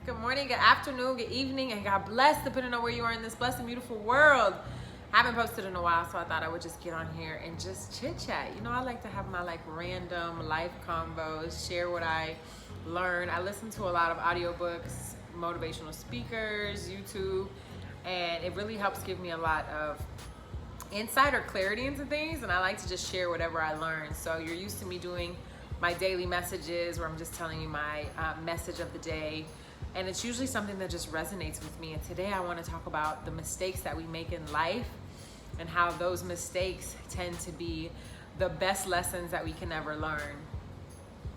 Good morning, good afternoon, good evening, and God bless, depending on where you are in this blessed and beautiful world. I haven't posted in a while, so I thought I would just get on here and just chit chat. You know, I like to have my random life combos, share what I learn. I listen to a lot of audiobooks, motivational speakers, YouTube, and it really helps give me a lot of insight or clarity into things, and I like to just share whatever I learn. So you're used to me doing my daily messages where I'm just telling you my message of the day, and it's usually something that just resonates with me. And today I want to talk about the mistakes that we make in life and how those mistakes tend to be the best lessons that we can ever learn.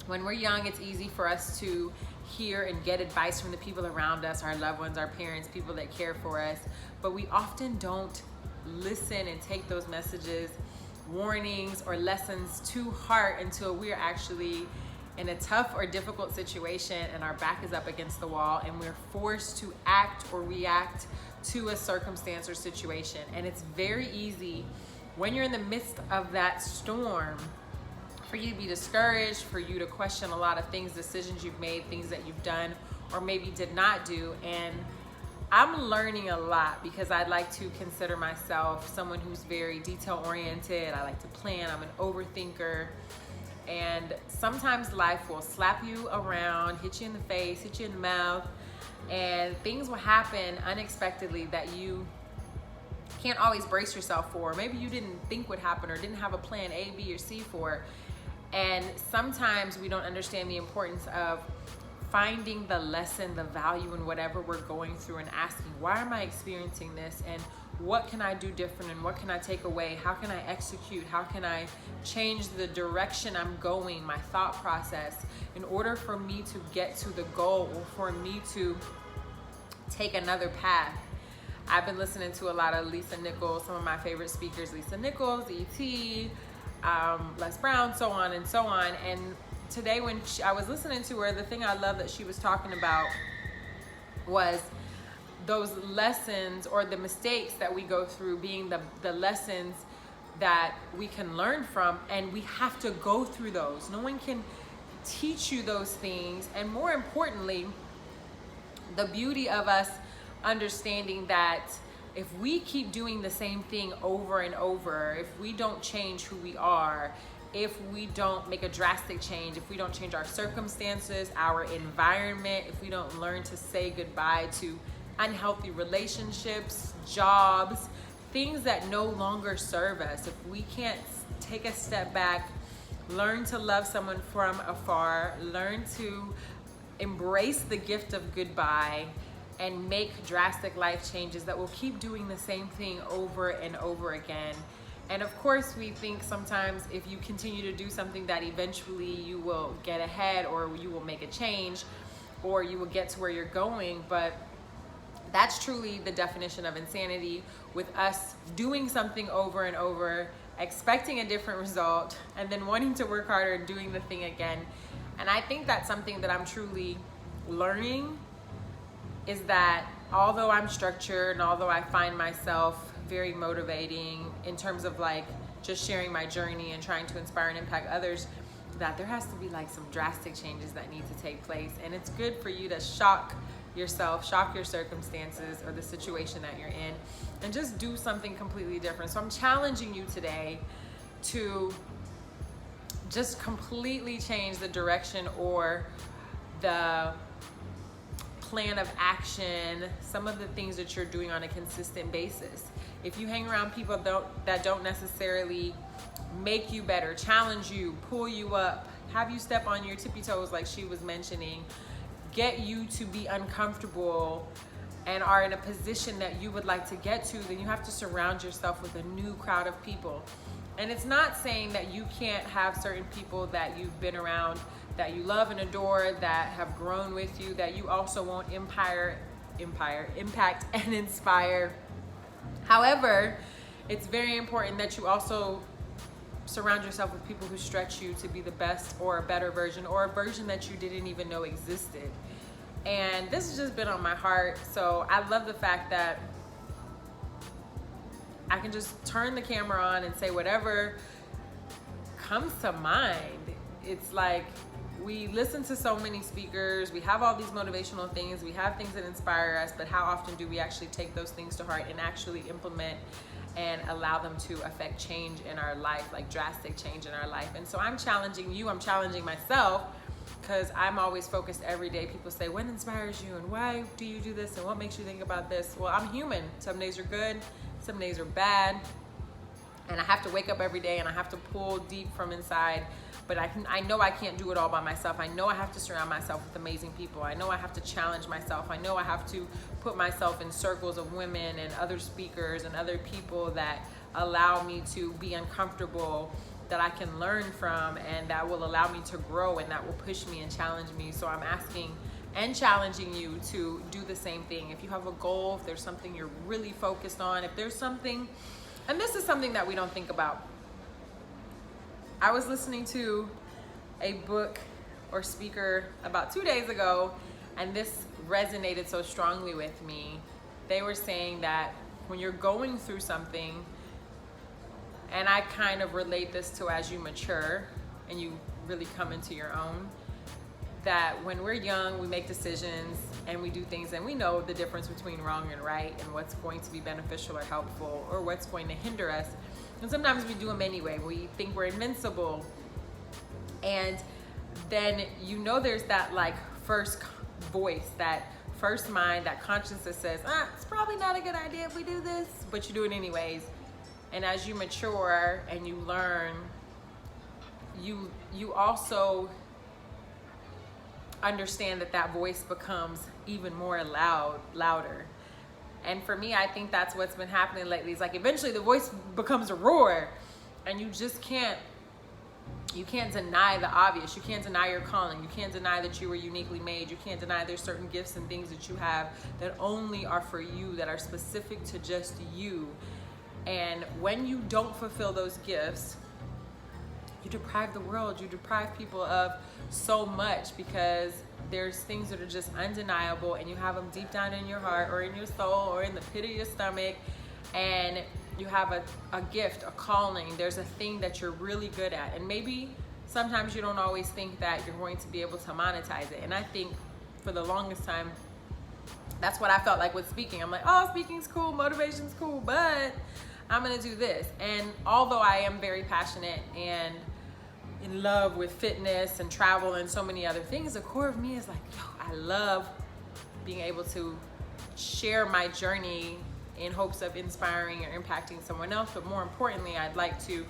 When we're young, it's easy for us to hear and get advice from the people around us, our loved ones, our parents, people that care for us, but we often don't listen and take those messages, warnings, or lessons to heart until we're actually in a tough or difficult situation and our back is up against the wall and we're forced to act or react to a circumstance or situation. And it's very easy when you're in the midst of that storm for you to be discouraged, for you to question a lot of things, decisions you've made, things that you've done or maybe did not do. And I'm learning a lot because I'd like to consider myself someone who's very detail oriented. I like to plan. I'm an overthinker. And sometimes life will slap you around, hit you in the face, hit you in the mouth, and things will happen unexpectedly that you can't always brace yourself for. Maybe you didn't think would happen or didn't have a plan A, B, or C for. And sometimes we don't understand the importance of finding the lesson, the value in whatever we're going through and asking, why am I experiencing this? And what can I do different? And what can I take away? How can I execute? How can I change the direction I'm going, my thought process, in order for me to get to the goal or for me to take another path? I've been listening to a lot of Lisa Nichols, some of my favorite speakers, Lisa Nichols, E.T., Les Brown, so on and so on. And today when I was listening to her, the thing I love that she was talking about was those lessons or the mistakes that we go through being the lessons that we can learn from, and we have to go through those. No one can teach you those things. And more importantly, the beauty of us understanding that if we keep doing the same thing over and over, if we don't change who we are, if we don't make a drastic change, if we don't change our circumstances, our environment, if we don't learn to say goodbye to unhealthy relationships, jobs, things that no longer serve us, if we can't take a step back, learn to love someone from afar, learn to embrace the gift of goodbye, and make drastic life changes that will keep doing the same thing over and over again. And of course, we think sometimes if you continue to do something that eventually you will get ahead or you will make a change or you will get to where you're going. But that's truly the definition of insanity, with us doing something over and over, expecting a different result, and then wanting to work harder and doing the thing again. And I think that's something that I'm truly learning, is that although I'm structured and although I find myself very motivating in terms of just sharing my journey and trying to inspire and impact others, that there has to be some drastic changes that need to take place. And it's good for you to shock yourself, shock your circumstances or the situation that you're in, and just do something completely different. So I'm challenging you today to just completely change the direction or the plan of action, some of the things that you're doing on a consistent basis. If you hang around people that don't necessarily make you better, challenge you, pull you up, have you step on your tippy toes like she was mentioning, get you to be uncomfortable and are in a position that you would like to get to, then you have to surround yourself with a new crowd of people. And it's not saying that you can't have certain people that you've been around, that you love and adore, that have grown with you, that you also won't impact and inspire. However, it's very important that you also surround yourself with people who stretch you to be the best or a better version, or a version that you didn't even know existed. And this has just been on my heart. So I love the fact that I can just turn the camera on and say whatever comes to mind. It's we listen to so many speakers, we have all these motivational things, we have things that inspire us, but how often do we actually take those things to heart and actually implement and allow them to affect change in our life, like drastic change in our life? And so I'm challenging you, I'm challenging myself, because I'm always focused every day. People say, what inspires you and why do you do this and what makes you think about this? Well, I'm human. Some days are good, some days are bad, and I have to wake up every day and I have to pull deep from inside. But I know I can't do it all by myself. I know I have to surround myself with amazing people. I know I have to challenge myself. I know I have to put myself in circles of women and other speakers and other people that allow me to be uncomfortable, that I can learn from, and that will allow me to grow and that will push me and challenge me. So I'm asking and challenging you to do the same thing. If you have a goal, if there's something you're really focused on, if there's something, and this is something that we don't think about. I was listening to a book or speaker about 2 days ago, and this resonated so strongly with me. They were saying that when you're going through something, and I kind of relate this to as you mature and you really come into your own, that when we're young, we make decisions and we do things and we know the difference between wrong and right and what's going to be beneficial or helpful or what's going to hinder us. And sometimes we do them anyway. We think we're invincible. And then there's that like first voice, that first mind, that conscience that says, it's probably not a good idea if we do this, but you do it anyways. And as you mature and you learn, you also understand that voice becomes even more louder. And for me, I think that's what's been happening lately. It's like eventually the voice becomes a roar, and you just can't deny the obvious. You can't deny your calling. You can't deny that you were uniquely made. You can't deny there's certain gifts and things that you have that only are for you, that are specific to just you. And when you don't fulfill those gifts, you deprive the world, you deprive people of so much, because there's things that are just undeniable and you have them deep down in your heart or in your soul or in the pit of your stomach, and you have a gift, a calling. There's a thing that you're really good at, and maybe sometimes you don't always think that you're going to be able to monetize it. And I think for the longest time, that's what I felt like with speaking. I'm like, oh, speaking's cool, motivation's cool, but I'm gonna do this. And although I am very passionate and in love with fitness and travel and so many other things, the core of me is like, I love being able to share my journey in hopes of inspiring or impacting someone else. But more importantly, I'd like to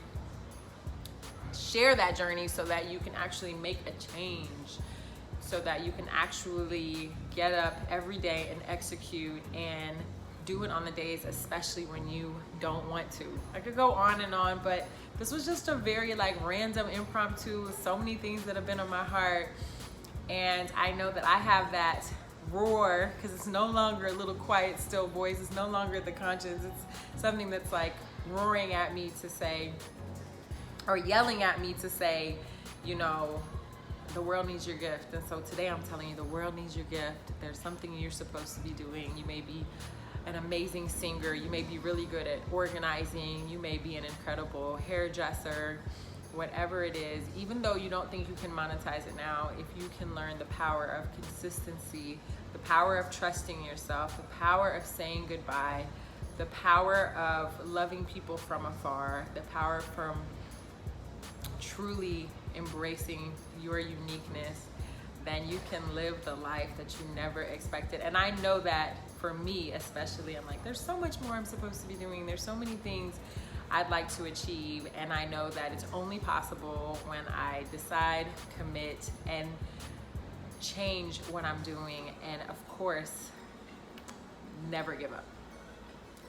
share that journey so that you can actually make a change, so that you can actually get up every day and execute and do it on the days, especially when you don't want to. I could go on and on, but this was just a very random impromptu with so many things that have been on my heart. And I know that I have that roar, because it's no longer a little quiet, still voice. It's no longer the conscience. It's something that's like roaring at me to say, or yelling at me to say, the world needs your gift. And so today I'm telling you, the world needs your gift. There's something you're supposed to be doing. You may be an amazing singer, you may be really good at organizing, you may be an incredible hairdresser, whatever it is. Even though you don't think you can monetize it now, if you can learn the power of consistency, the power of trusting yourself, the power of saying goodbye, the power of loving people from afar, the power from truly embracing your uniqueness, then you can live the life that you never expected. And I know that for me especially, I'm like, there's so much more I'm supposed to be doing. There's so many things I'd like to achieve, and I know that it's only possible when I decide, commit, and change what I'm doing, and of course, never give up.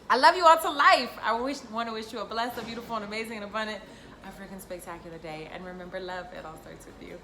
I love you all to life. I want to wish you a blessed, a beautiful, and amazing, and abundant, a freaking spectacular day. And remember, love, it all starts with you.